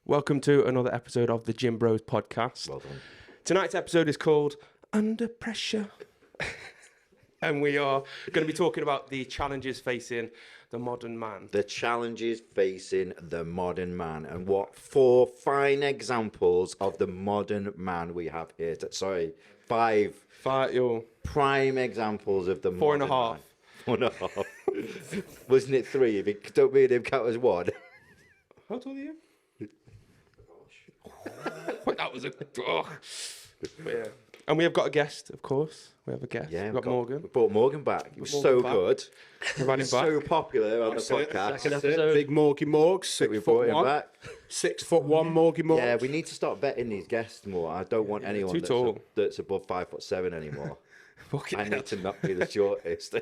Welcome to another episode of the Gym Bros podcast. Well done. Tonight's episode is called Under Pressure. And we are going to be talking about the challenges facing the modern man. The challenges facing the modern man, and what 4 fine examples of the modern man we have here. Five prime examples of the Four modern and a half. Man. 4.5. Wasn't it 3? If it don't mean him count as 1. How tall are you? That was a... Oh. Yeah. And we have got a guest, of course. We have a guest. Yeah, we've got Morgan. We brought Morgan back. He was so good. We've had him back. So popular on the podcast. Second episode. Big Morgy Morgs, We 6 brought foot him 1. back. 6 foot 1 Morgy Morgs. Yeah, we need to start vetting these guests more. I don't want anyone too tall. that's above 5'7" anymore. Fucking I hell. need to not be the shortest.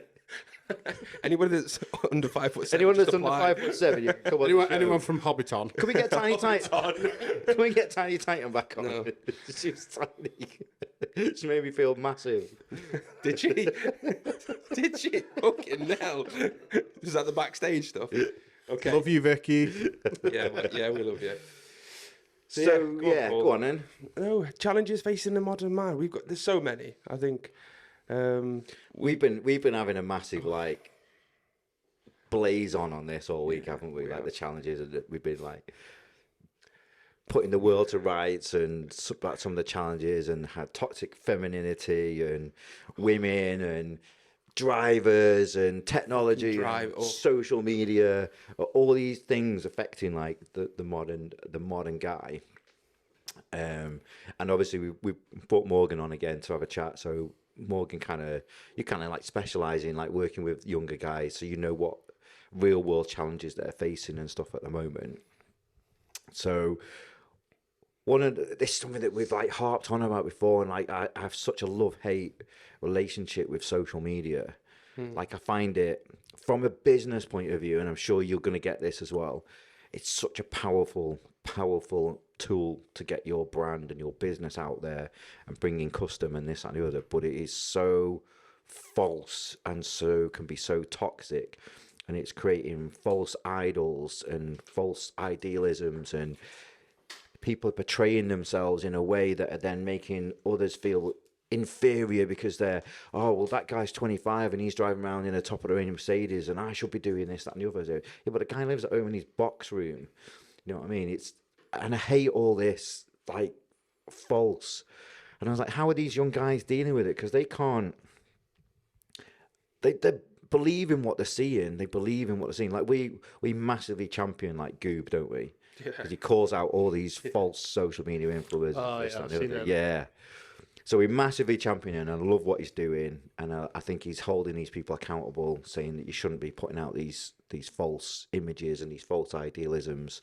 Anybody that's under 5'7". Anyone that's just under apply. anyone, anyone from Hobbiton? Can we get Tiny Titan? Can we get Tiny Titan back on? No. She was tiny. She made me feel massive. Did she? Did she? Fucking hell. Is that the backstage stuff? Okay. Love you, Vicky. Yeah, we love you. So Paul. go on then. No, challenges facing the modern man. There's so many. I think We've been having a massive blaze on this all week, haven't we? Like the challenges that we've been putting the world to rights and about some of the challenges, and had toxic femininity and women and drivers and technology, and social media, all these things affecting the modern guy. And obviously we brought Morgan on again to have a chat. So Morgan, you specialise in working with younger guys, so you know what real world challenges they're facing and stuff at the moment. So this is something that we've harped on about before, and I have such a love-hate relationship with social media. I find it from a business point of view, and I'm sure you're going to get this as well. It's such a powerful tool to get your brand and your business out there and bring in custom and this and the other, but it is so false and so can be so toxic, and it's creating false idols and false idealisms, and people are portraying themselves in a way that are then making others feel inferior because they're, that guy's 25 and he's driving around in a top of the range Mercedes and I should be doing this, that and the other. Yeah, but the guy lives at home in his box room. You know what I mean? And I hate all this false. And I was like, how are these young guys dealing with it? Because they can't. They believe in what they're seeing. They believe in what they're seeing. We massively champion Goob, don't we? Because he calls out all these false social media influencers. Oh yeah, I've seen that. Yeah. So we massively champion him, and I love what he's doing, and I think he's holding these people accountable, saying that you shouldn't be putting out these false images and these false idealisms,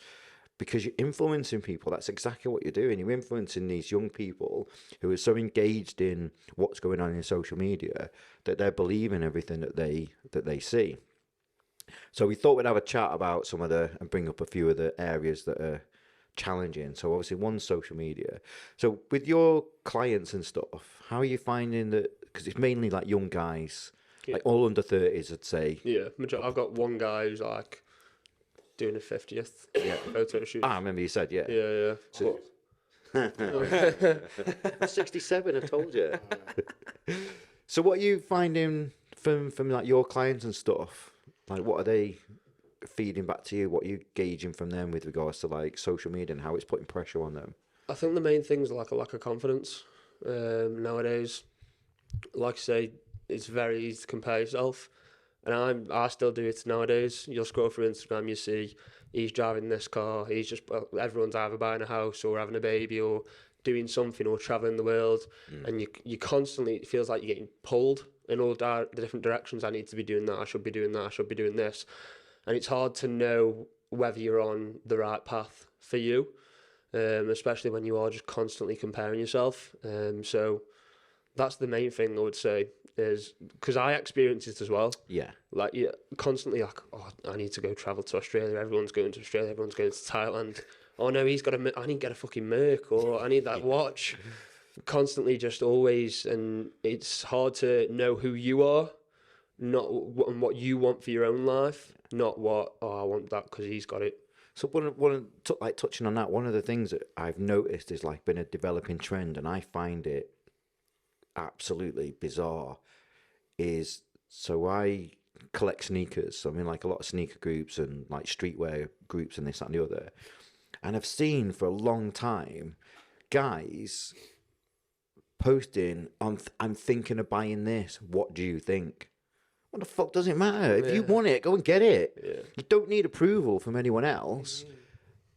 because you're influencing people. That's exactly what you're doing. You're influencing these young people who are so engaged in what's going on in social media that they're believing everything that they see. So we thought we'd have a chat about and bring up a few of the areas that are challenging. So obviously one's social media. So with your clients and stuff, how are you finding that? Because it's mainly young guys, all under 30s, I'd say. Yeah, I've got one guy who's doing a 50th photo shoot. I remember you said, yeah. Yeah. So, 67, I told you. So what are you finding from your clients and stuff? What are they feeding back to you? What are you gauging from them with regards to social media and how it's putting pressure on them? I think the main thing is a lack of confidence nowadays. Like I say, it's very easy to compare yourself, and I still do it nowadays. You'll scroll through Instagram, you see he's driving this car, everyone's either buying a house or having a baby or doing something or traveling the world, and you constantly, it feels like you're getting pulled in all the different directions. I need to be doing that, I should be doing that, I should be doing this. And it's hard to know whether you're on the right path for you, especially when you are just constantly comparing yourself. So that's the main thing I would say, is because I experience it as well. Yeah. Constantly I need to go travel to Australia. Everyone's going to Australia. Everyone's going to Thailand. Oh no, I need to get a fucking Merc, or I need that watch. Constantly, just always, and it's hard to know who you are, not what you want for your own life, not what I want that because he's got it. So touching on that, one of the things that I've noticed is like been a developing trend, and I find it absolutely bizarre. Is so I collect sneakers. So I'm in like a lot of sneaker groups and like streetwear groups and this that, and the other. And I've seen for a long time guys posting on I'm thinking of buying this. What do you think? What the fuck does it matter? If you want it, go and get it. Yeah. You don't need approval from anyone else.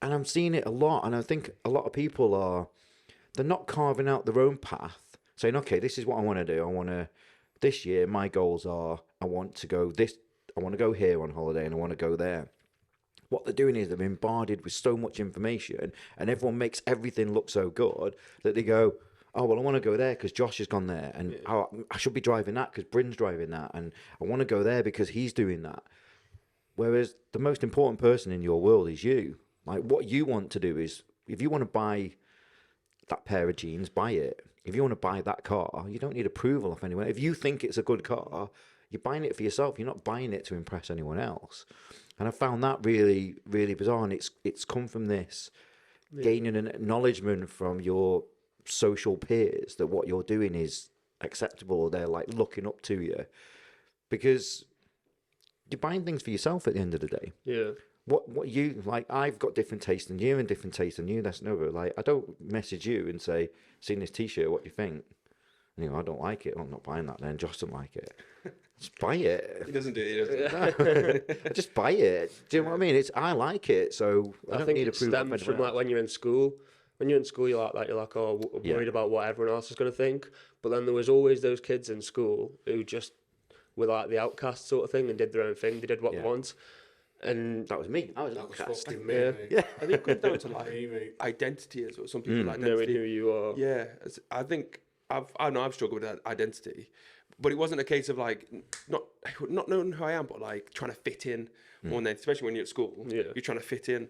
And I'm seeing it a lot, and I think a lot of people they're not carving out their own path, saying, okay, this is what I want to do. This year, my goals are, I want to go here on holiday, and I want to go there. What they're doing is they're bombarded with so much information, and everyone makes everything look so good that they go, oh, well, I want to go there because Josh has gone there, and I should be driving that because Bryn's driving that, and I want to go there because he's doing that. Whereas the most important person in your world is you. Like, what you want to do is, if you want to buy that pair of jeans, buy it. If you want to buy that car, you don't need approval of anyone. If you think it's a good car, you're buying it for yourself. You're not buying it to impress anyone else. And I found that really, really bizarre. And it's come from this gaining an acknowledgement from your social peers that what you're doing is acceptable, or they're like looking up to you, because you're buying things for yourself at the end of the day. Yeah. What you like, I've got different taste than you and different taste than you. That's never like, I don't message you and say, seen this t-shirt, what do you think? And, I don't like it. I'm not buying that then. Josh doesn't like it. Just buy it. He doesn't do it. No. Just buy it. Do you know what I mean? I like it, so I don't think need it approval of stems from anyone like when you're in school. When you're in school, you're like oh, worried about what everyone else is going to think. But then there was always those kids in school who just were like the outcast sort of thing and did their own thing. They did what they want. And That was me. I was an That was outcast. fucking me. Yeah. mate. Yeah. I think it comes down to like Me, mate. identity as well. Some people knowing identity. who you are. Yeah, I think I know I've struggled with that identity, but it wasn't a case of like not knowing who I am, but like trying to fit in more than, especially when you're at school. Yeah. You're trying to fit in.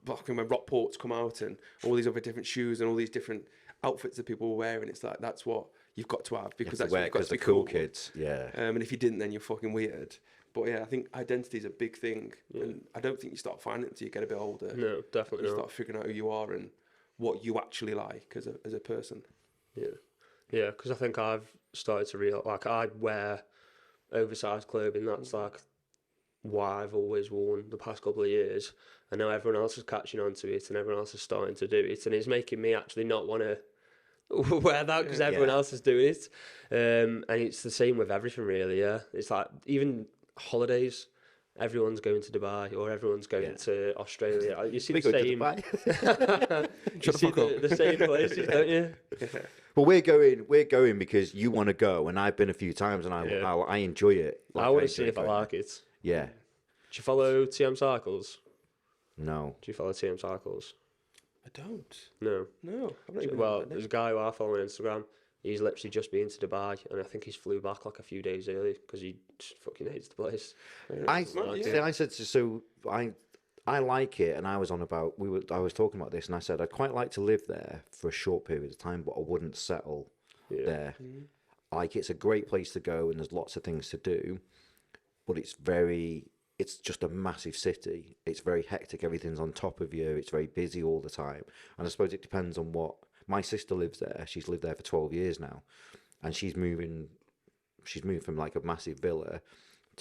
Fucking when Rockport's come out and all these other different shoes and all these different outfits that people were wearing, it's like that's what you've got to have because that's what you've got to be the cool cool. kids. Yeah. And if you didn't, then you're fucking weird. But yeah, I think identity is a big thing, and I don't think you start finding it until you get a bit older. No, definitely You not. start figuring out who you are and what you actually like as a person. Yeah, because I think I've started to realize, like, I wear oversized clothing. That's like why I've always worn the past couple of years. I know everyone else is catching on to it and everyone else is starting to do it, and it's making me actually not want to wear that because everyone else is doing it. And it's the same with everything, really. Yeah, it's like even holidays. Everyone's going to Dubai or everyone's going to Australia. You see We the go to same. Dubai. You see the same places, don't you? Well, we're going because you want to go, and I've been a few times, and I enjoy it. I want to see if I like it. Yeah. Do you follow TM Cycles? No. Do you follow TM Cycles? I don't. No. I've not even Well, there's a guy who I follow on Instagram. He's literally just been to Dubai, and I think he's flew back like a few days early because he just fucking hates the place. I said so. I like it, and I was on about I was talking about this, and I said I'd quite like to live there for a short period of time, but I wouldn't settle there. Like, it's a great place to go, and there's lots of things to do, but it's just a massive city. It's very hectic. Everything's on top of you. It's very busy all the time, and I suppose it depends on what. My sister lives there. She's lived there for 12 years now, and she's moved from like a massive villa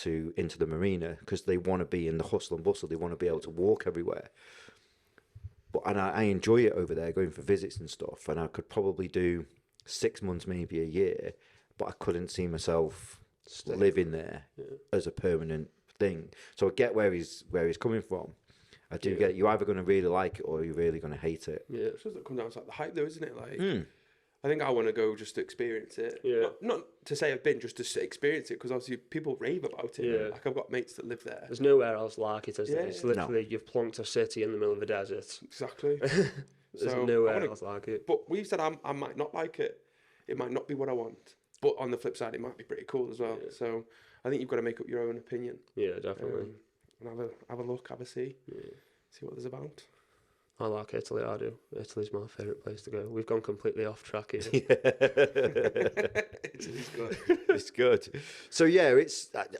into the marina because they want to be in the hustle and bustle. They want to be able to walk everywhere. And I enjoy it over there, going for visits and stuff. And I could probably do 6 months, maybe a year, but I couldn't see myself living there as a permanent thing. So I get where he's coming from. I do get it. You're either going to really like it or you're really going to hate it. Yeah, it's just that comes down to like the hype, though, isn't it? Like, I think I want to go just to experience it. Yeah. Not to say I've been, just to experience it, because obviously people rave about it. Yeah. Like, I've got mates that live there. There's nowhere else like it, is there? Yeah. It's literally you've plonked a city in the middle of a desert. Exactly. There's nowhere else like it. But we've said I might not like it. It might not be what I want. But on the flip side, it might be pretty cool as well. Yeah. So I think you've got to make up your own opinion. Yeah, definitely. And have a look, have a see. Yeah. See what there's about. I like Italy, I do. Italy's my favourite place to go. We've gone completely off track here. It's good. It's good. So yeah,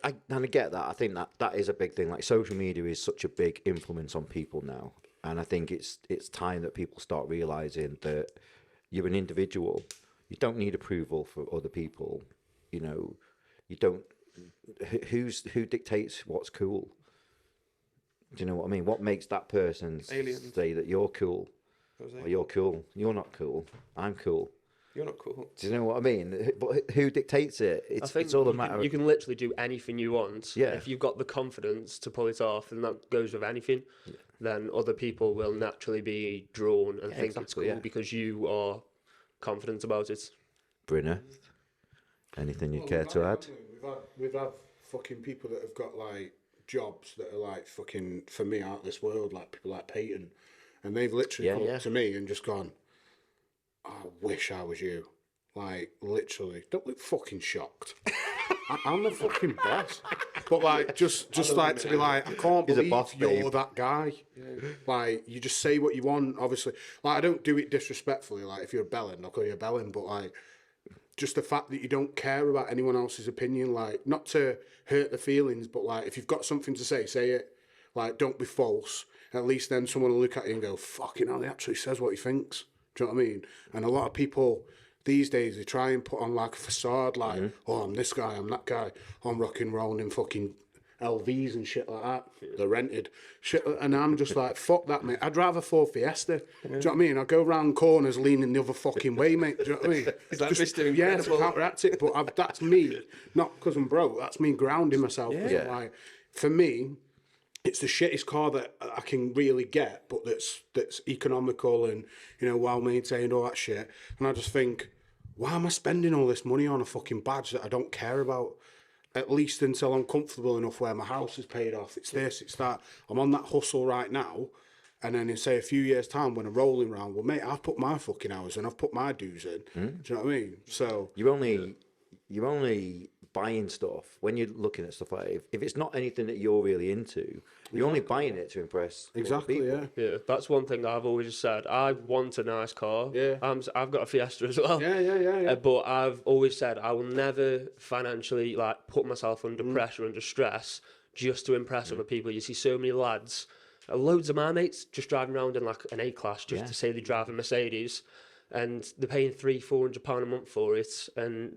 I kind of get that. I think that is a big thing. Like social media is such a big influence on people now, and I think it's time that people start realizing that you're an individual. You don't need approval for other people. You know, you don't. Who dictates what's cool? Do you know what I mean? What makes that person Aliens. say that you're cool? Or you're cool. You're not cool. I'm cool. You're not cool. Do you know what I mean? But who dictates it? I think It's all a matter. you can literally do anything you want. Yeah. If you've got the confidence to pull it off, and that goes with anything, then other people will naturally be drawn and think it's cool because you are confident about it. Brynner, anything you care to add? We've had fucking people that have got like jobs that are like fucking, for me, out of this world, like people like Peyton, and they've literally come up to me and just gone, I wish I was you. Like, literally, don't look fucking shocked. I'm the fucking best. But like, just like to be like, I can't He's a believe boss, you're babe. that guy. Like, you just say what you want. Obviously, like I don't do it disrespectfully. Like, if you're a bellend, I'll call you a bellend. But like, just the fact that you don't care about anyone else's opinion, like, not to hurt the feelings, but like, if you've got something to say it. Like, don't be false. At least then someone will look at you and go, fucking hell, he actually says what he thinks. Do you know what I mean? And a lot of people these days, they try and put on like a facade, like, oh, I'm this guy, I'm that guy, I'm rock and rolling in fucking LVs and shit like that. They're rented. Shit, and I'm just like, fuck that, mate. I'd rather Ford Fiesta. Do you know what I mean? I'd go round corners leaning the other fucking way, mate. Do you know what I mean? Is that Just, Mr. yeah, Incredible? to counteract it. But that's me, not because I'm broke. That's me grounding myself. 'Cause I'm like, for me, it's the shittest car that I can really get, but that's economical and, you know, well maintained, all that shit. And I just think, why am I spending all this money on a fucking badge that I don't care about? At least until I'm comfortable enough where my house is paid off. It's this, it's that. I'm on that hustle right now. And then in, say, a few years' time when I'm rolling around, well, mate, I've put my fucking hours and I've put my dues in. Do you know what I mean? So You're only buying stuff when you're looking at stuff like if it's not anything that you're really into, you're only buying it to impress other exactly, people. yeah. That's one thing I've always said. I want a nice car. Yeah. I've got a Fiesta as well. Yeah. But I've always said I will never financially like put myself under pressure, under stress, just to impress other people. You see so many lads, loads of my mates, just driving around in like an A-class just to say they drive a Mercedes, and they're paying £300-400 a month for it, and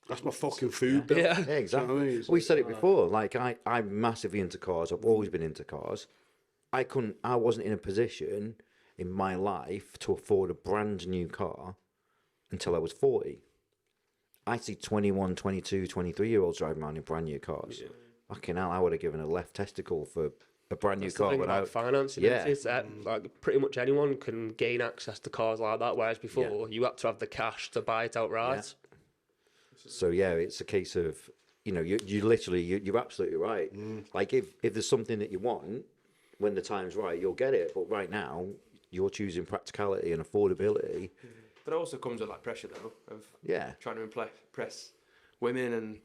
That's my fucking food bill. yeah. Yeah, exactly. You know what I mean? We said it before. Like I'm massively into cars. I've always been into cars. I wasn't in a position in my life to afford a brand new car until I was 40. I see 21, 22, 23-year-olds driving around in brand new cars. Yeah. Fucking hell, I would have given a left testicle for a brand new car. Thing about financing, Yeah. it's like pretty much anyone can gain access to cars like that, whereas before you had to have the cash to buy it outright. So yeah, it's a case of, you know, you're absolutely right. Like if there's something that you want, when the time's right, you'll get it. But right now, you're choosing practicality and affordability. But it also comes with like pressure though of trying to impress women and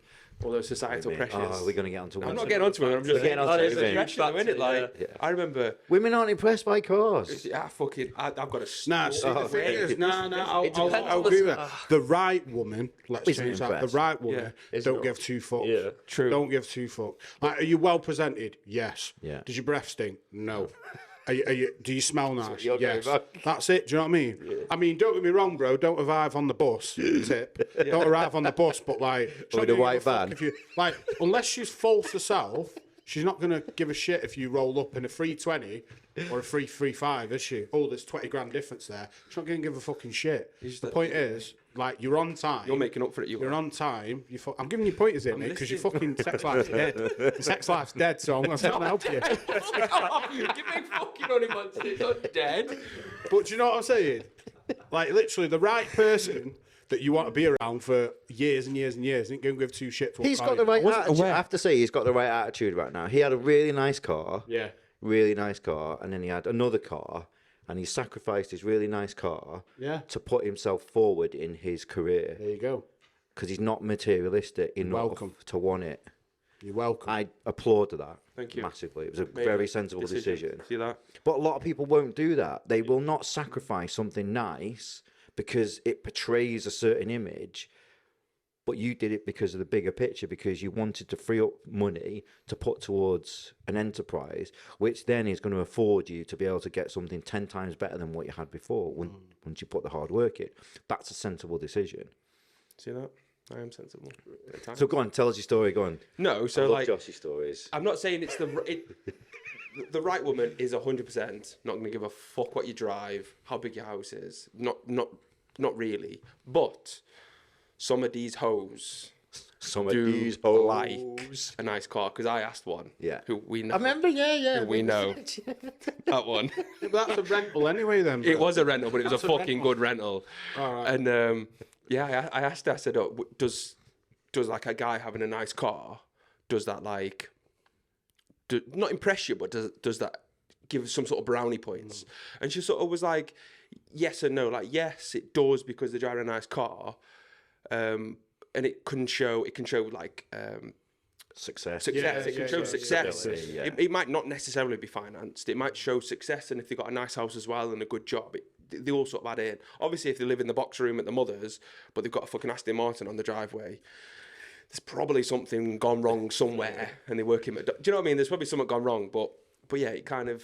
all those societal pressures. Oh, we're going to get onto I'm not getting onto it. I'm just getting onto there's it, a pressure though, innit? Like I remember women aren't impressed by cars. I've got a Nah, see, the thing is, I'll depends on agree the- with that. The right woman, let's Isn't change that. The impressed. right woman, don't give two fucks. Yeah. True. Don't give two fucks. Like, are you well presented? Yes. Yeah. Does your breath stink? No. Are you, do you smell nice? you're going Yes. back. That's it. Do you know what I mean? I mean, don't get me wrong, bro. Don't arrive on the bus. Tip. Don't arrive on the bus, but like, she's not With a gonna give white fuck van. if you like, unless she's false herself. She's not going to give a shit if you roll up in a 320 or a 335, is she? Oh, there's 20 grand difference there. She's not going to give a fucking shit. The point is, like, you're on time. You're making up for it. You're on time. I'm giving you pointers here, mate, because your fucking sex life's dead. Sex life's dead, so I'm trying to help you. You make fucking on him, man. It's not dead. But do you know what I'm saying? Like, literally, the right person that you want to be around for years and years and years ain't going to give two shits. He's got the right attitude. I have to say, he's got the right attitude right now. He had a really nice car. Yeah. Really nice car. And then he had another car. And he sacrificed his really nice car to put himself forward in his career. There you go. Because he's not materialistic enough to want it. You're welcome. I applaud that. Thank you. Massively. It was a Made very a sensible decision. See that? But a lot of people won't do that. They will not sacrifice something nice because it portrays a certain image. But you did it because of the bigger picture, because you wanted to free up money to put towards an enterprise, which then is going to afford you to be able to get something 10 times better than what you had before once you put the hard work in. That's a sensible decision. See that? I am sensible. At times. So go on, tell us your story. Go on. No, so I love like, Josh's stories. I'm not saying it's the right woman is 100% not going to give a fuck what you drive, how big your house is. Not really. But some of these hoes Some of do these hoes. like a nice car, because I asked one. Yeah. Who we know. I remember, yeah. Who we know. That one. Yeah, but that's a rental anyway, then. It was a rental, but it was a fucking rental. good rental. All right. And yeah, I asked her, I said, oh, does like a guy having a nice car, does that like, not impress you, but does that give some sort of brownie points? And she sort of was like, yes and no. Like, yes, it does because they're driving a nice car. And it can show like Success. success. It can show success. Stability, yeah. It might not necessarily be financed. It might show success, and if they've got a nice house as well and a good job, they all sort of add in. Obviously, if they live in the box room at the mother's, but they've got a fucking Aston Martin on the driveway, there's probably something gone wrong somewhere, and they work him. Do you know what I mean? There's probably something gone wrong, but yeah, it kind of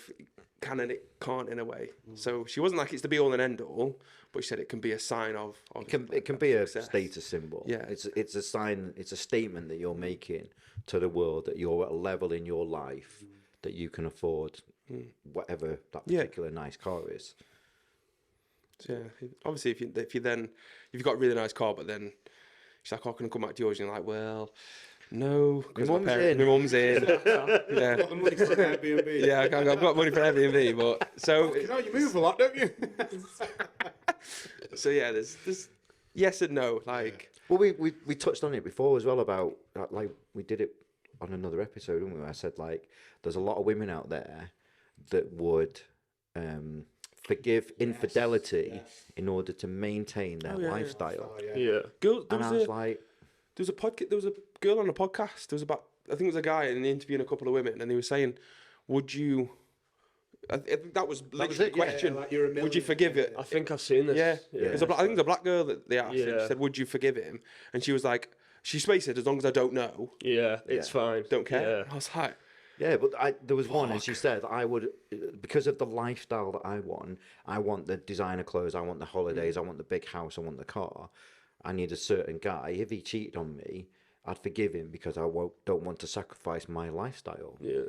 it can't in a way. So she wasn't like it's the be all and end all, but she said it can be a sign of It can be a success. status symbol. Yeah. It's a sign, it's a statement that you're making to the world that you're at a level in your life that you can afford whatever that particular nice car is. So, yeah, obviously if you've got a really nice car, but then she's like, "Oh, can I come back to yours?" And you're like, "Well, no, because my mum's in." Yeah, Got the money for an Airbnb. yeah, I've got money for Airbnb, but so You know, you move a lot, don't you? so yeah, there's yes and no. Like, Well, we touched on it before as well about like we did it on another episode, didn't we? I said like there's a lot of women out there that would forgive infidelity in order to maintain their lifestyle. Yeah. girl, And I was like, there was a girl on a podcast. There was I think it was a guy and interviewing a couple of women, and they were saying, "Would you?" I think that was literally it, the question. like you're a Would you million- forgive it? I think I've seen this. Yeah, Yeah. It was I think it was a black girl that they asked. And Yeah. she said, "Would you forgive him?" And she was like, she basically said, "As long as I don't know, Yeah, it's fine. don't care." Yeah. I was like, yeah, but there was one, and she said I would, because of the lifestyle that I want the designer clothes, I want the holidays, I want the big house, I want the car. I need a certain guy. If he cheated on me, I'd forgive him because I don't want to sacrifice my lifestyle. Yeah,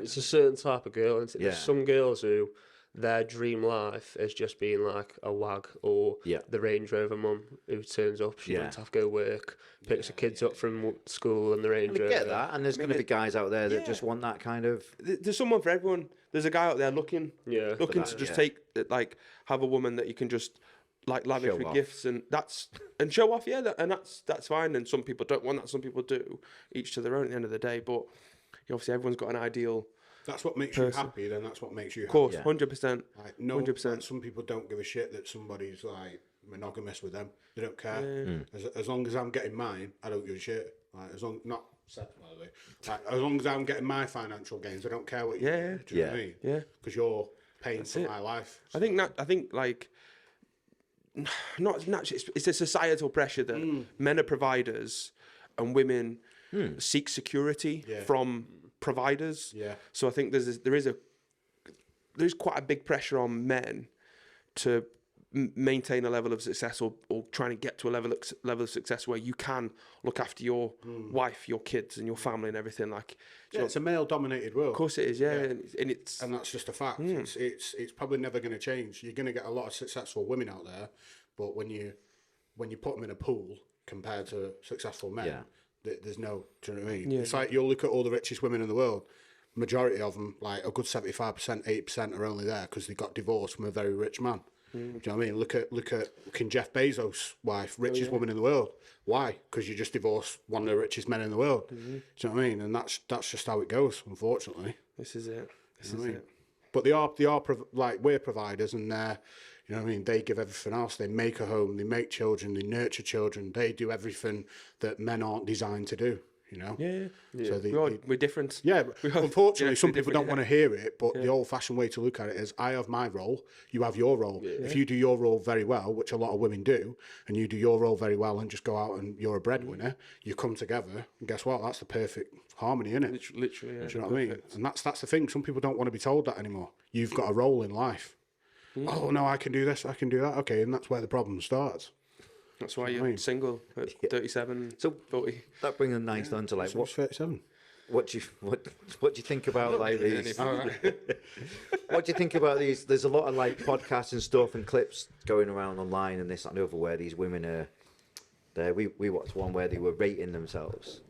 it's a certain type of girl. Isn't it? Yeah. There's some girls who their dream life is just being like a wag or the Range Rover mum who turns up. She doesn't have to go work, picks her kids up from school and the Range I Rover. get that, and there's going to be guys out there that just want that kind of. there's someone for everyone. There's a guy out there looking Yeah, to just take like have a woman that you can just like lavish Show with off. gifts and show off. Yeah, and that's fine. And some people don't want that. Some people do. Each to their own. At the end of the day, but obviously everyone's got an ideal. That's what makes you happy, then that's what makes you happy. Of course, 100%. Like, no, 100%. like, some people don't give a shit that somebody's like monogamous with them. They don't care. As long as I'm getting mine, I don't give a shit. Like, as long not sex, by the way. Like, as long as I'm getting my financial gains, I don't care what you do. Do you know what I mean? Yeah. Because you're paying for my life. I think like not naturally. It's a societal pressure that men are providers and women seek security from providers. Yeah. So I think there is quite a big pressure on men to maintain a level of success or trying to get to a level of success where you can look after your wife, your kids, and your family and everything. Like, Yeah, it's a male-dominated world. of course it is. Yeah, And that's just a fact. It's probably never going to change. You're going to get a lot of successful women out there, but when you put them in a pool compared to successful men, there's no. Do you know what I mean? It's like you'll look at all the richest women in the world. Majority of them, like a good 75%, 80% are only there because they got divorced from a very rich man. Do you know what I mean? Look at Jeff Bezos' wife, richest woman in the world. Why? Because you just divorced one of the richest men in the world. Do you know what I mean? And that's just how it goes, unfortunately. this is it. This You know is what I mean? it. But they are like we're providers, and they're, you know what I mean. They give everything else. They make a home. They make children. They nurture children. They do everything that men aren't designed to do. you know. Yeah. So We're different. Yeah, but unfortunately, some people don't want to hear it, but the old-fashioned way to look at it is, I have my role, you have your role. If you do your role very well, which a lot of women do, and you do your role very well and just go out and you're a breadwinner, you come together, and guess what? That's the perfect harmony, isn't it? Literally, yeah. Do you know what I mean? And that's the thing. Some people don't want to be told that anymore. You've got a role in life. Oh, no, I can do this, I can do that. Okay, and that's where the problem starts. That's why you're single at 37, So 40. that brings us nice on to like What's 37? what do you think about like these? What do you think about these? There's a lot of like podcasts and stuff and clips going around online and this and the other where these women are there. We watched one where they were rating themselves.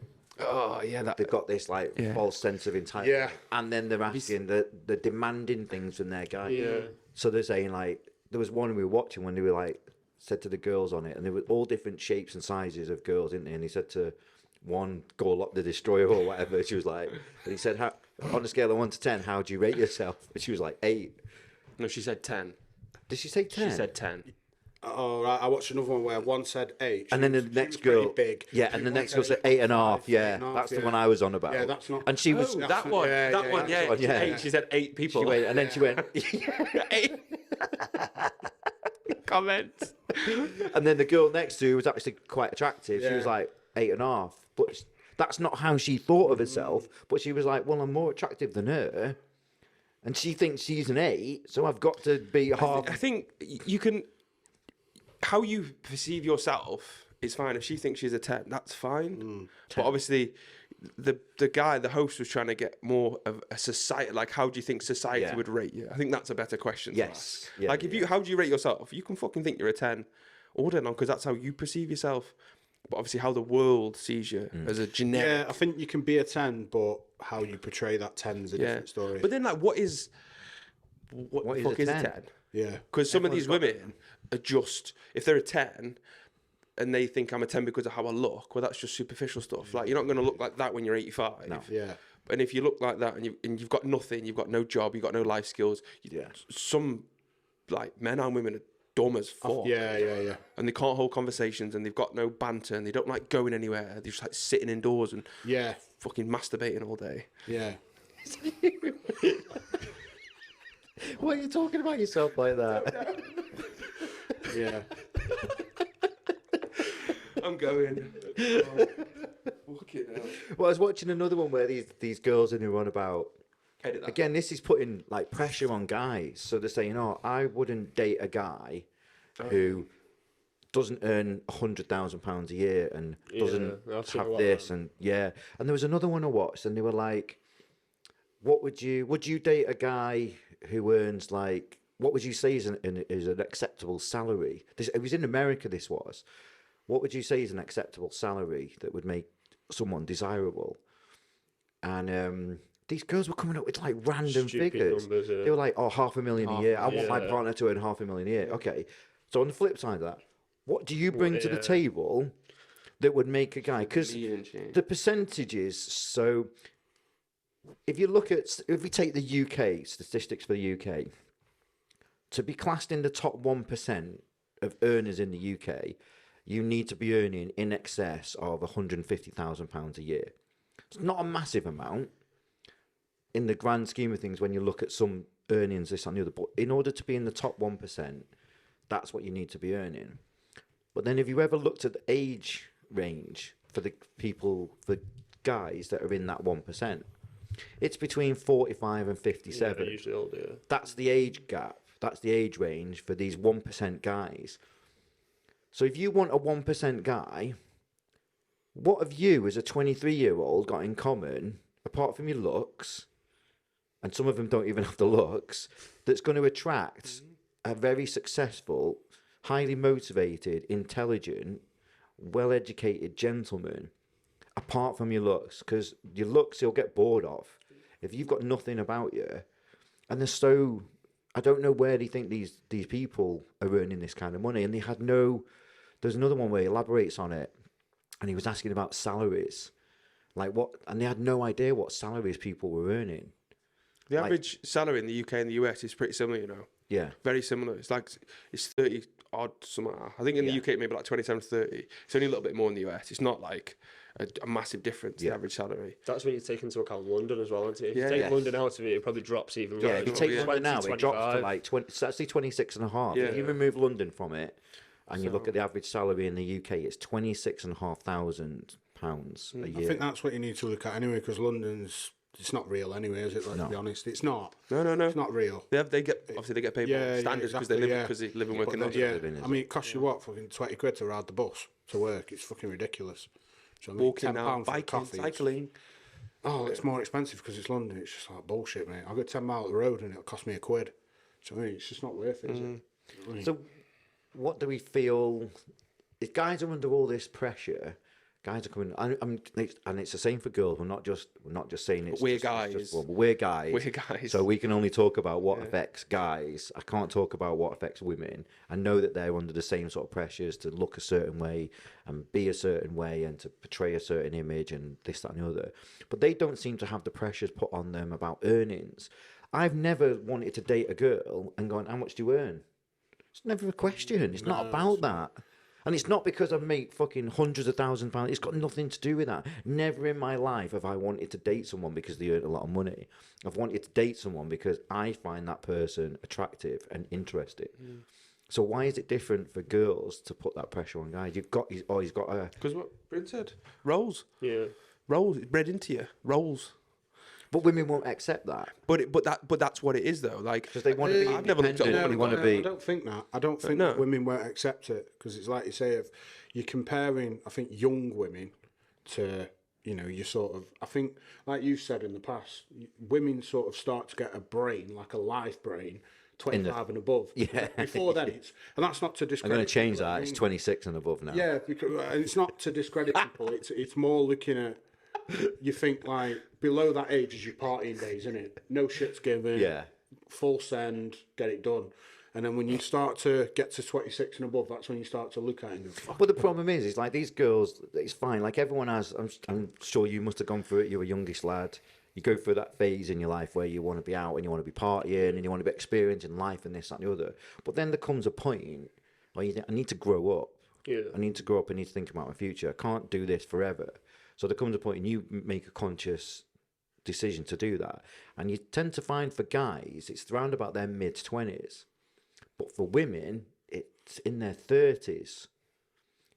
Oh, yeah. They've got this like false sense of entitlement. Yeah. And then they're asking, they're demanding things from their guy. Yeah. So they're saying like, there was one we were watching when they were like, said to the girls on it, and there were all different shapes and sizes of girls, didn't they? And he said to one, Gorlock the Destroyer or whatever, she was like, and he said, how, on a scale of 1 to 10, how do you rate yourself? And she was like, 8. No, she said 10. Did she say 10? She said 10. Oh, right. I watched another one where one said 8. And then the next girl, big. yeah, and the next girl said 8.5. Yeah, that's the one I was on about. Yeah, that's not. And she was, That one. That one, yeah. yeah. 8. She said 8 people. she went, and then she went, 8. Comment. and then the girl next to her was actually quite attractive. She was Yeah. like 8.5, but that's not how she thought of herself. But she was like, well, I'm more attractive than her, and she thinks she's an 8, so I've got to be half. I think you can. How you perceive yourself is fine. If she thinks she's a 10, that's fine. But obviously, the guy, the host, was trying to get more of a society. Like, how do you think society would rate you? I think that's a better question. Yes. To ask. Yeah, like, if you, how do you rate yourself? You can fucking think you're a 10 all day long because that's how you perceive yourself. But obviously, how the world sees you as a generic. Yeah, I think you can be a 10, but how you portray that 10 is a different story. But then, like, what the fuck is a 10? Yeah. Because some of these women are just, if they're a 10 and they think I'm a 10 because of how I look, well, that's just superficial stuff. Like, you're not going to look like that when you're 85. No. Yeah. And if you look like that and you've got nothing, you've got no job, you've got no life skills, some, like, men and women are dumb as fuck. Yeah. And they can't hold conversations and they've got no banter and they don't like going anywhere. They're just, like, sitting indoors and fucking masturbating all day. Yeah. Why are you talking about yourself like that? Yeah. I'm going. Oh, fucking hell. Well, I was watching another one where these girls and they're on about. Edit that. Again, this is putting like pressure on guys. So they're saying, "Oh, I wouldn't date a guy who doesn't earn £100,000 a year and doesn't have this." And and there was another one I watched, and they were like, "What would you date a guy who earns like? What would you say is an acceptable salary?" It was in America. This was. What would you say is an acceptable salary that would make someone desirable? And these girls were coming up with like random figures. Numbers, They were like, "Oh, £500,000 a year. I want my partner to earn £500,000 a year." Okay. So on the flip side of that, what do you bring to the table that would make a guy? Because the percentages. So if we take the UK statistics for the UK, to be classed in the top 1% of earners in the UK, you need to be earning in excess of £150,000 a year. It's not a massive amount in the grand scheme of things when you look at some earnings, this and the other. But in order to be in the top 1%, that's what you need to be earning. But then, have you ever looked at the age range for the guys that are in that 1%? It's between 45 and 57. Yeah, usually older. Yeah. That's the age gap. That's the age range for these 1% guys. So if you want a 1% guy, what have you as a 23-year-old got in common, apart from your looks, and some of them don't even have the looks, that's going to attract a very successful, highly motivated, intelligent, well-educated gentleman, apart from your looks? Because your looks he'll get bored of. If you've got nothing about you, and they're so... I don't know where they think these people are earning this kind of money. And they had no... There's another one where he elaborates on it, and he was asking about salaries. Like what... And they had no idea what salaries people were earning. The average salary in the UK and the US is pretty similar, you know. Yeah. Very similar. It's 30 odd somewhere. I think in the UK maybe like 27 to 30. It's only a little bit more in the US. It's not like a massive difference to the average salary. That's when you take into account London as well, isn't it? If Yeah, you take yes. London out of it, it probably drops even lower. Yeah, if you take Yeah. London now, it drops to 25. like 20. It's actually 26 and a half. Yeah. If you remove London from it, and you look at the average salary in the UK, it's £26,500 a I year. think that's what you need to look at anyway, because it's not real anyway, is it? Let's be honest, it's not. No. It's not real. They get paid Yeah, standard because exactly, they live and work in But London. yeah, living, isn't I mean, it costs you what, fucking 20 quid to ride the bus to work. It's fucking ridiculous. So, I mean, Walking £10 out, for a biking, coffee, it's- cycling. Oh, it's more expensive because it's London. It's just like bullshit, mate. I'll go 10 miles up the road and it'll cost me £1. So, I mean, it's just not worth it, is it? I mean, So, what do we feel? If guys are under all this pressure, guys are coming, and it's the same for girls. We're not just saying it's. We're just, guys. It's just, well, we're guys. We're guys. So we can only talk about what affects guys. I can't talk about what affects women. I know that they're under the same sort of pressures to look a certain way and be a certain way and to portray a certain image and this, that, and the other. But they don't seem to have the pressures put on them about earnings. I've never wanted to date a girl and gone, how much do you earn? It's never a question. It's not about that. And it's not because I make fucking hundreds of £1,000s. It's got nothing to do with that. Never in my life have I wanted to date someone because they earn a lot of money. I've wanted to date someone because I find that person attractive and interesting. So why is it different for girls to put that pressure on guys? He's got a... Because what Bryn said, roles, Yeah. it's bred into you, roles. But women won't accept that. But that's what it is though. Like, Because they want to be I've never looked at independent, a they woman. want to I be... don't think that. I don't think No. that women won't accept it because it's like you say, if you're comparing, I think, young women to, you sort of, I think, like you said in the past, women sort of start to get a brain, like a live brain, 25 and above. Yeah. Before then, and that's not to I'm discredit. going to change people, I that. It's mean, 26 and above now. Yeah, because and it's not to discredit people. It's more looking at. You think like below that age is your partying days, isn't it? No shit's given. Yeah. Full send, get it done. And then when you start to get to 26 and above, that's when you start to look at it and go, fuck. But the problem is like these girls, it's fine. Like everyone has, I'm sure you must have gone through it. You're a youngish lad. You go through that phase in your life where you want to be out and you want to be partying and you want to be experiencing life and this, that, and the other. But then there comes a point where I need to grow up. Yeah. I need to grow up. I need to think about my future. I can't do this forever. So there comes a point and you make a conscious decision to do that. And you tend to find for guys, it's around about their mid-20s. But for women, it's in their 30s.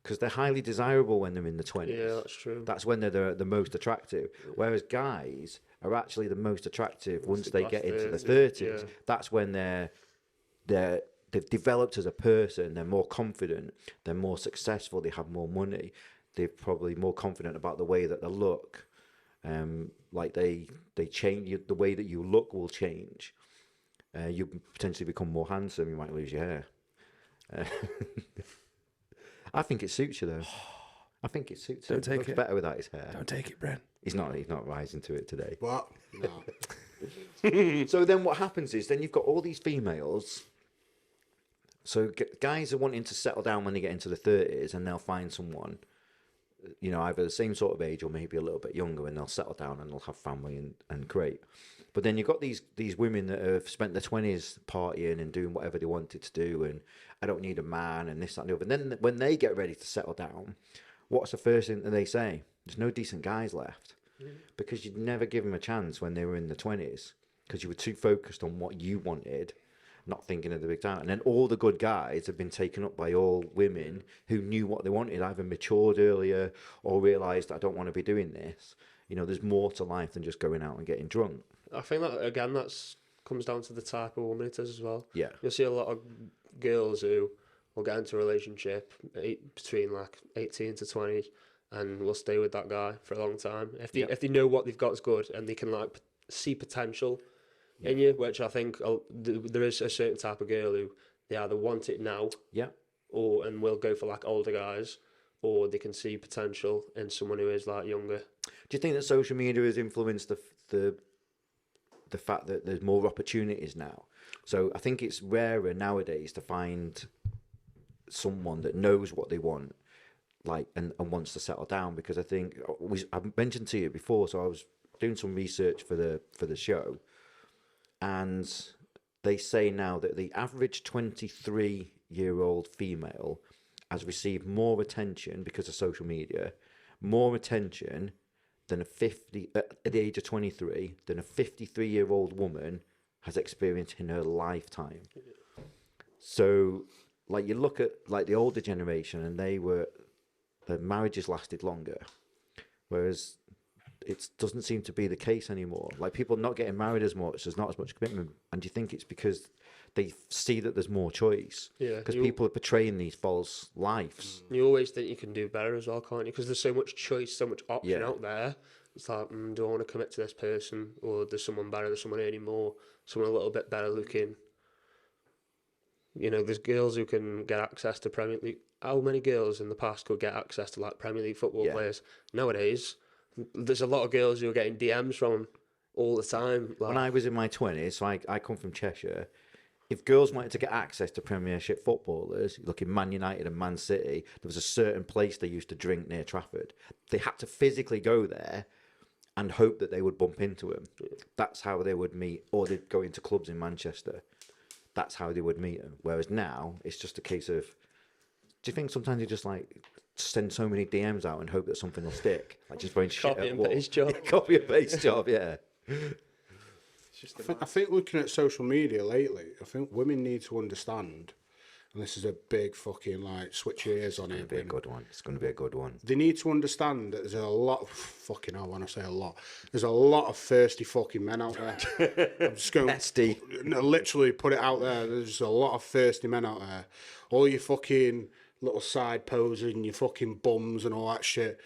Because they're highly desirable when they're in the 20s. Yeah, that's true. That's when they're the most attractive. Whereas guys are actually the most attractive once they get into the 30s. yeah. That's when they've developed as a person, they're more confident, they're more successful, they have more money, they're probably more confident about the way that they look. Like they change, the way that you look will change. You potentially become more handsome, you might lose your hair. I think it suits you though. I think it suits him. Don't take Looks it. better without his hair. Don't take it, Bryn. He's not rising to it today. What? No. So then what happens is then you've got all these females. So guys are wanting to settle down when they get into the 30s and they'll find someone, either the same sort of age or maybe a little bit younger, and they'll settle down and they'll have family and great. But then you've got these women that have spent their 20s partying and doing whatever they wanted to do, and I don't need a man and this, that, and the other. And then when they get ready to settle down, what's the first thing that they say? There's no decent guys left. Because you'd never give them a chance when they were in the 20s because you were too focused on what you wanted, not thinking of the big time. And then all the good guys have been taken up by all women who knew what they wanted, either matured earlier or realised, I don't want to be doing this. There's more to life than just going out and getting drunk. I think that again, comes down to the type of woman it is as well. Yeah. You'll see a lot of girls who will get into a relationship between like 18 to 20 and will stay with that guy for a long time. If they know what they've got is good and they can like see potential in you, which I think there is a certain type of girl who they either want it now, and will go for like older guys, or they can see potential in someone who is like younger. Do you think that social media has influenced the fact that there's more opportunities now? So I think it's rarer nowadays to find someone that knows what they want, like and wants to settle down. Because I think I mentioned to you before, so I was doing some research for the show, and they say now that the average 23-year-old female has received more attention because of social media, more attention than at the age of 23 than a 53-year-old woman has experienced in her lifetime. So, like, you look at like the older generation, and the marriages lasted longer, whereas it doesn't seem to be the case anymore. Like, people not getting married as much, there's not as much commitment, and do you think it's because they see that there's more choice? Yeah, because people are portraying these false lives. You always think you can do better as well, can't you? Because there's so much choice, so much option Yeah. out there. It's like, do I want to commit to this person, or there's someone better, there's someone earning more, someone a little bit better looking. You know, there's girls who can get access to Premier League. How many girls in the past could get access to like Premier League football Yeah. players? Nowadays, there's a lot of girls who are getting DMs from them all the time. Like, When I was in my 20s, so I come from Cheshire, if girls wanted to get access to Premiership footballers, look in Man United and Man City, there was a certain place they used to drink near Trafford. They had to physically go there and hope that they would bump into them. That's how they would meet, or they'd go into clubs in Manchester. That's how they would meet them. Whereas now, it's just a case of, do you think sometimes you just like send so many DMs out and hope that something will stick? Like just throwing shit copy at and walls? paste job. Copy and paste job, yeah. I think looking at social media lately, I think women need to understand, and this is a big fucking like switch your ears on It's it. going to be a good one. It's going to be a good one. They need to understand that there's a lot of fucking hell. When I say a lot, there's a lot of thirsty fucking men out there. I'm just going Thirsty. no, literally put it out there. There's a lot of thirsty men out there. All your fucking little side posing, your fucking bums and all that shit.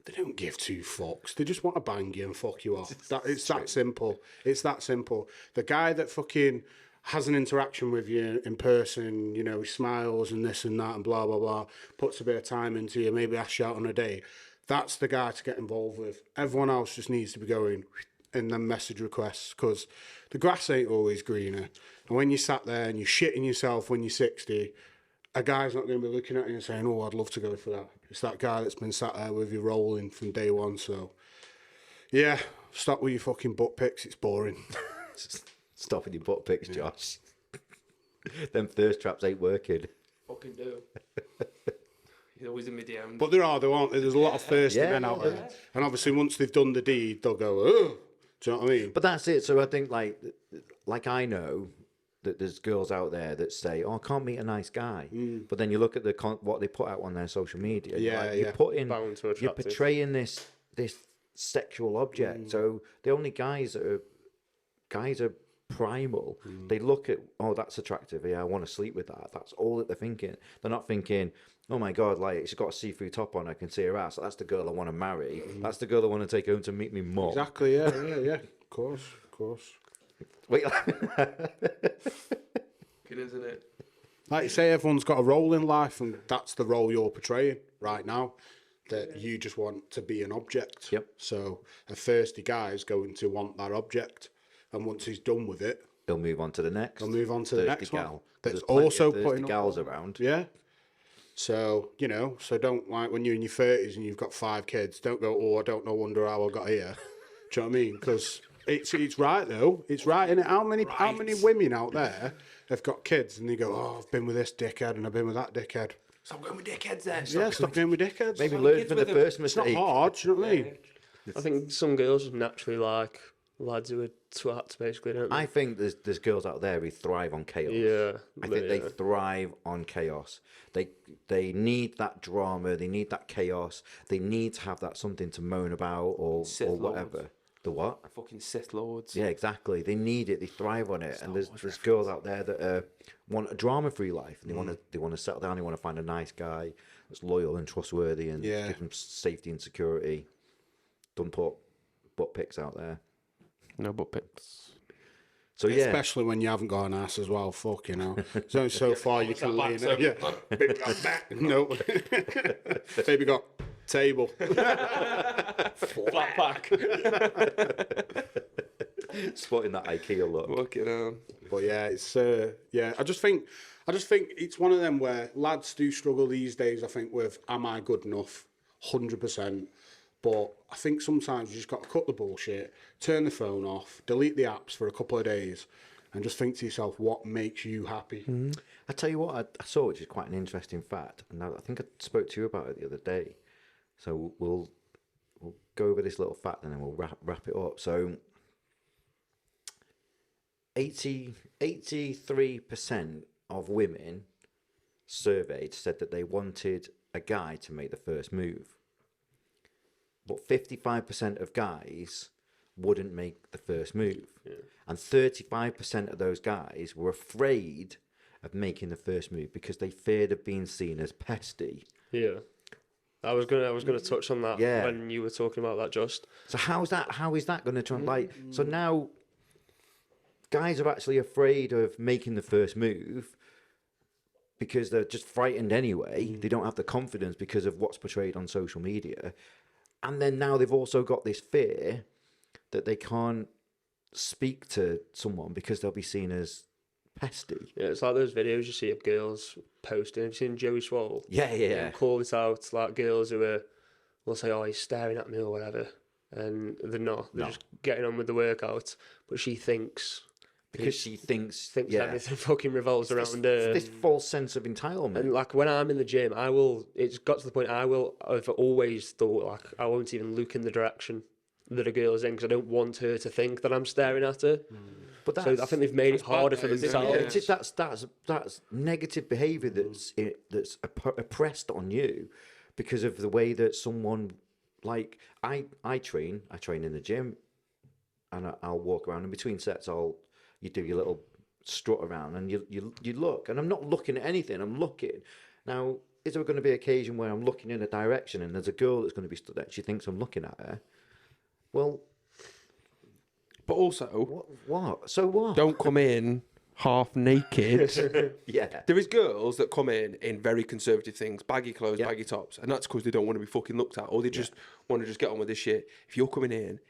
They don't give two fucks. They just want to bang you and fuck you off. It's that simple. It's that simple. The guy that fucking has an interaction with you in person, you know, he smiles and this and that and blah, blah, blah, puts a bit of time into you, maybe asks you out on a date. That's the guy to get involved with. Everyone else just needs to be going in them message requests, because the grass ain't always greener. And when you sat there and you're shitting yourself when you're 60, a guy's not going to be looking at you and saying, oh, I'd love to go for that. It's that guy that's been sat there with you rolling from day one. So, yeah, stop with your fucking butt pics. It's boring. Stop with your butt pics, Josh. Them thirst traps ain't working. Fucking do. He's always in my DMs. But there aren't they? There's a lot of thirsty Yeah, men out yeah. there. And obviously, once they've done the deed, they'll go, oh. Do you know what I mean? But that's it. So I think like I know that there's girls out there that say, "Oh, I can't meet a nice guy," but then you look at what they put out on their social media. And Yeah, you're putting, Bound to you're attractive. portraying this sexual object. So the only guys are primal. They look at, oh, that's attractive. Yeah, I want to sleep with that. That's all that they're thinking. They're not thinking, oh my god, like she's got a see-through top on, I can see her ass. That's the girl I want to marry. That's the girl I want to take home to meet me mum. Exactly, yeah. Of course. Wait, Good, isn't it? Like you say, everyone's got a role in life, and that's the role you're portraying right now. That you just want to be an object. Yep. So a thirsty guy is going to want that object, and once he's done with it, he'll move on to the next. he'll move on to the Thirsty next gal. one. There's That's plenty also of thirsty putting up gals all- around. Yeah. So, you know, so don't, like, when you're in your 30s and you've got 5 kids, don't go, oh, I don't know, wonder how I got here. Do you know what I mean? Because it's right, though. It's right, innit? How many women out there have got kids and they go, oh, I've been with this dickhead and I've been with that dickhead. Stop going with dickheads then. Yeah, stop being with dickheads. Maybe It's learn kids from the with them. first not mistake. hard, do you know what I mean? I think some girls naturally like lads who are twats, basically, don't they? I think there's girls out there who thrive on chaos. Yeah, I think they yeah. thrive on chaos. They need that drama. They need that chaos. They need to have that something to moan about or Sith whatever. Lords. The what? Fucking Sith Lords. Yeah, exactly. They need it. They thrive on it. And there's girls out there that want a drama-free life. And they want to settle down. They want to find a nice guy that's loyal and trustworthy and Yeah. give them safety and security. Don't put butt pics out there. No butt pics. So yeah, Especially when you haven't got an ass as well, fuck, you know. There's only so far you can lean it. Yeah. Baby got back. No. Baby got table. Flat pack. spotting that IKEA look. Fucking hell. But yeah, it's yeah. I just think it's one of them where lads do struggle these days. I think with am I good enough? 100%. But I think sometimes you just got to cut the bullshit, turn the phone off, delete the apps for a couple of days, and just think to yourself, what makes you happy? I tell you what, I saw, which is quite an interesting fact, and I think I spoke to you about it the other day. So we'll we'll go over this little fact and then we'll wrap it up. So 83% of women surveyed said that they wanted a guy to make the first move. But 55% of guys wouldn't make the first move. Yeah. And 35% of those guys were afraid of making the first move because they feared of being seen as pesty. Yeah. I was gonna touch on that when you were talking about that just. So how is that gonna translate? So now guys are actually afraid of making the first move because they're just frightened anyway. They don't have the confidence because of what's portrayed on social media. And then now they've also got this fear that they can't speak to someone because they'll be seen as pesty. Yeah, it's like those videos you see of girls posting. Have you seen Joey Swole? Yeah. Call it out, like girls who will say, "Oh, he's staring at me" or whatever, and they're not. They're just getting on with the workout. But she thinks because she thinks everything fucking revolves around her. This false sense of entitlement. And like when I'm in the gym, it's got to the point I've always thought like I won't even look in the direction that a girl's in because I don't want her to think that I'm staring at her. But so I think they've made it harder for themselves. That's negative behaviour that's oppressed on you because of the way that someone, like I train in the gym, and I'll walk around in between sets. You do your little strut around and you look, and I'm not looking at anything. I'm looking. Now, is there going to be an occasion where I'm looking in a direction and there's a girl that's going to be stood there and she thinks I'm looking at her? Well, but also, what? So what? Don't come in half naked. Yeah. There is girls that come in very conservative things, baggy clothes, baggy tops, and that's because they don't want to be fucking looked at, or they just want to just get on with this shit. If you're coming in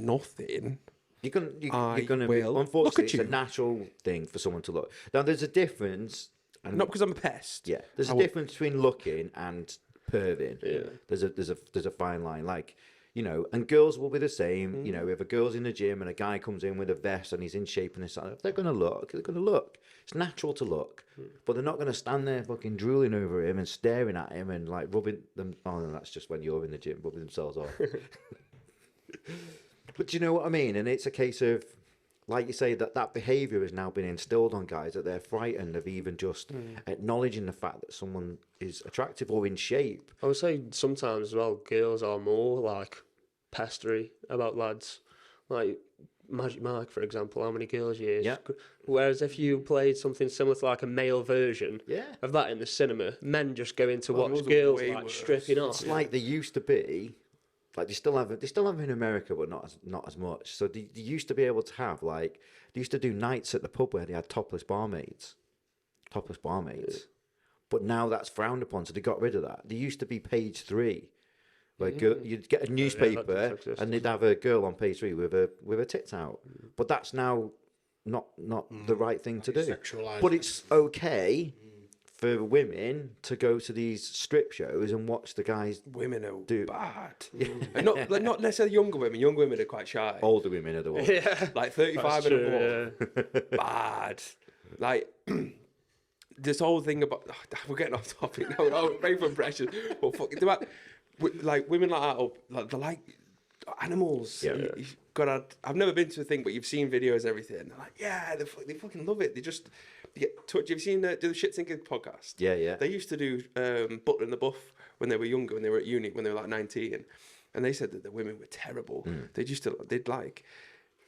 nothing, you're gonna be, unfortunately, it's a natural thing for someone to look. Now, there's a difference. And not because I'm a pest. Yeah, there's a difference between looking and perving. Yeah. There's a fine line, like. And girls will be the same. If a girl's in the gym and a guy comes in with a vest and he's in shape and this, they're going to look. They're going to look. It's natural to look. But they're not going to stand there fucking drooling over him and staring at him and like rubbing them. Oh, no, that's just when you're in the gym, rubbing themselves off. But do you know what I mean? And it's a case of, like you say, that behaviour has now been instilled on guys, that they're frightened of even just acknowledging the fact that someone is attractive or in shape. I would say sometimes as well, girls are more like pestery about lads. Like Magic Mike, for example, how many girls you hear? Yeah. Whereas if you played something similar to like a male version of that in the cinema, men just go in to watch girls like stripping off. It's like they used to be. Like they still have in America, but not as much. So they used to be able to have they used to do nights at the pub where they had topless barmaids. But now that's frowned upon, so they got rid of that. There used to be page 3, where you'd get a newspaper and they'd have a girl on page 3 with her tits out. But that's now not the right thing to do. But it's okay for women to go to these strip shows and watch the guys. Women are bad. And not necessarily younger women. Younger women are quite shy. Older women are the ones. Like 35 and above. Bad. Like, this whole thing about... we're getting off topic now. We're very for impression. But fucking... Like, women like that, they're like animals. Yeah. You've got to... I've never been to a thing, but you've seen videos and everything. They're like, yeah, they fucking love it. They just... get touched. Have you seen do the Shit Sinking podcast? Yeah. They used to do Butler and the Buff when they were younger, when they were at uni, when they were like 19, and they said that the women were terrible. They'd like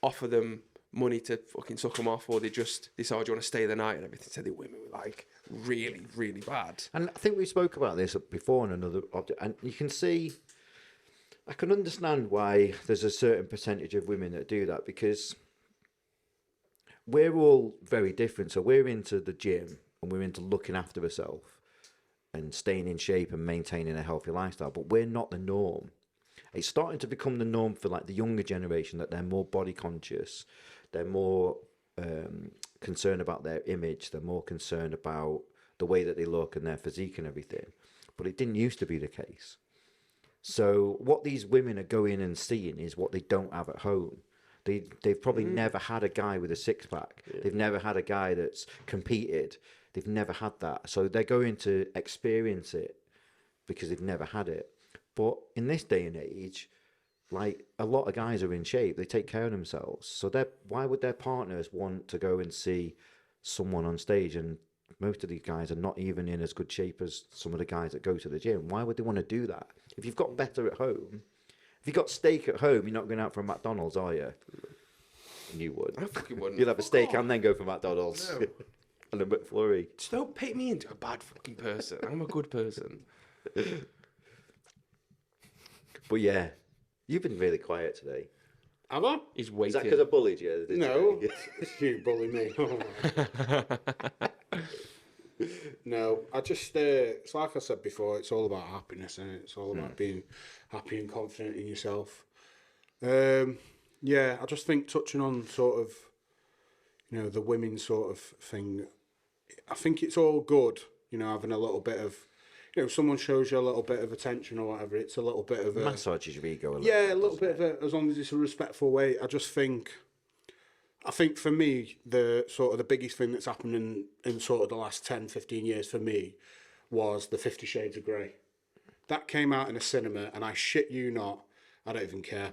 offer them money to fucking suck them off, or they said, "Do you want to stay the night?" and everything. So the women were like really, really bad. And I think we spoke about this before on another object, and you can see. I can understand why there's a certain percentage of women that do that, because we're all very different. So we're into the gym and we're into looking after ourselves and staying in shape and maintaining a healthy lifestyle, but we're not the norm. It's starting to become the norm for like the younger generation, that they're more body conscious, they're more concerned about their image, they're more concerned about the way that they look and their physique and everything. But it didn't used to be the case. So what these women are going and seeing is what they don't have at home. They've probably never had a guy with a six-pack. Yeah. They've never had a guy that's competed. They've never had that. So they're going to experience it because they've never had it. But in this day and age, like a lot of guys are in shape. They take care of themselves. So why would their partners want to go and see someone on stage? And most of these guys are not even in as good shape as some of the guys that go to the gym. Why would they want to do that? If you've got better at home, if you've got steak at home, you're not going out for a McDonald's, are you? You would. I fucking wouldn't. You'll have a steak and then go for McDonald's. No. And a McFlurry. Just don't paint me into a bad fucking person. I'm a good person. But yeah, you've been really quiet today. Have I? He's Is waiting. that because I bullied you? No. You bully me. No, I just, it's like I said before, it's all about happiness, and it's all about being happy and confident in yourself. Yeah, I just think touching on sort of, you know, the women sort of thing, I think it's all good, you know, having a little bit of, you know, someone shows you a little bit of attention or whatever, it's a little bit of a... Massages your ego a little. Yeah, a little bit of a, as long as it's a respectful way. I think for me, the sort of the biggest thing that's happened in sort of the last 10, 15 years for me was the 50 Shades of Grey. That came out in a cinema, and I shit you not, I don't even care.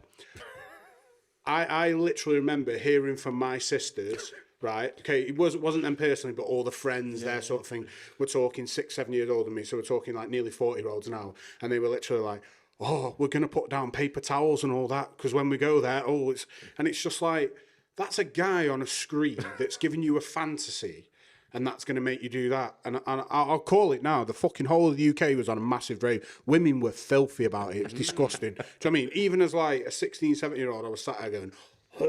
I literally remember hearing from my sisters, right? Okay, it wasn't them personally, but all the friends, their sort of thing. We're talking 6, 7 years older than me, so we're talking like nearly 40-year-olds now, and they were literally like, "Oh, we're gonna put down paper towels and all that because when we go there, it's just like that's a guy on a screen that's giving you a fantasy." And that's going to make you do that. And I'll call it now. The fucking whole of the UK was on a massive rave. Women were filthy about it. It was disgusting. Do you know what I mean? Even as like a 16, 17-year-old, I was sat there going, do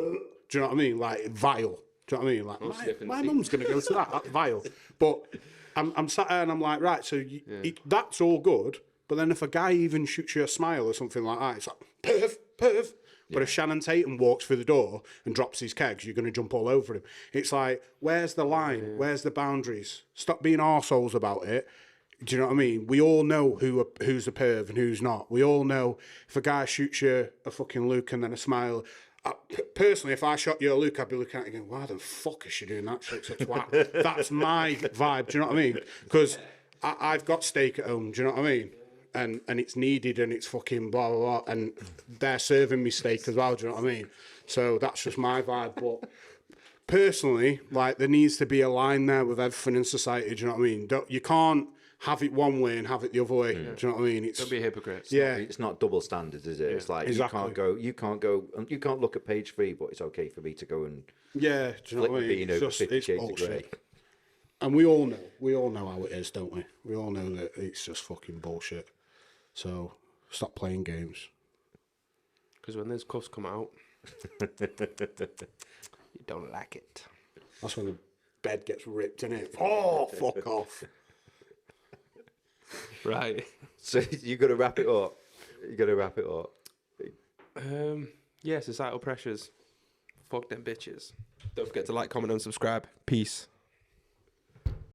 you know what I mean? Like, vile. Do you know what I mean? Like, my mum's going to go to that. That's vile. But I'm sat there and I'm like, right, so that's all good. But then if a guy even shoots you a smile or something like that, it's like, perv. But if Shannon Tatum walks through the door and drops his kegs, you're going to jump all over him. It's like, where's the line? Where's the boundaries? Stop being arseholes about it. Do you know what I mean? We all know who's a perv and who's not. We all know if a guy shoots you a fucking look and then a smile. Personally, if I shot you a look, I'd be looking at you going, why the fuck is she doing that? She's such twat. That's my vibe. Do you know what I mean? Because I've got steak at home. Do you know what I mean? And it's needed and it's fucking blah, blah, blah. And they're serving me steak as well, do you know what I mean? So that's just my vibe. But personally, like, there needs to be a line there with everything in society, do you know what I mean? You can't have it one way and have it the other way, do you know what I mean? Don't be a hypocrite. It's not double standards, is it? Yeah. It's like, Exactly. you can't look at page 3, but it's okay for me to go and Yeah, do you know flick what I the mean? bean over It's 50 it's Shades of bullshit. Grey. And we all know how it is, don't we? We all know that it's just fucking bullshit. So stop playing games. Because when those cuffs come out, you don't like it. That's when the bed gets ripped, innit? Oh, fuck off. Right. So you got to wrap it up. Yeah, societal pressures. Fuck them bitches. Don't forget to like, comment, and subscribe. Peace.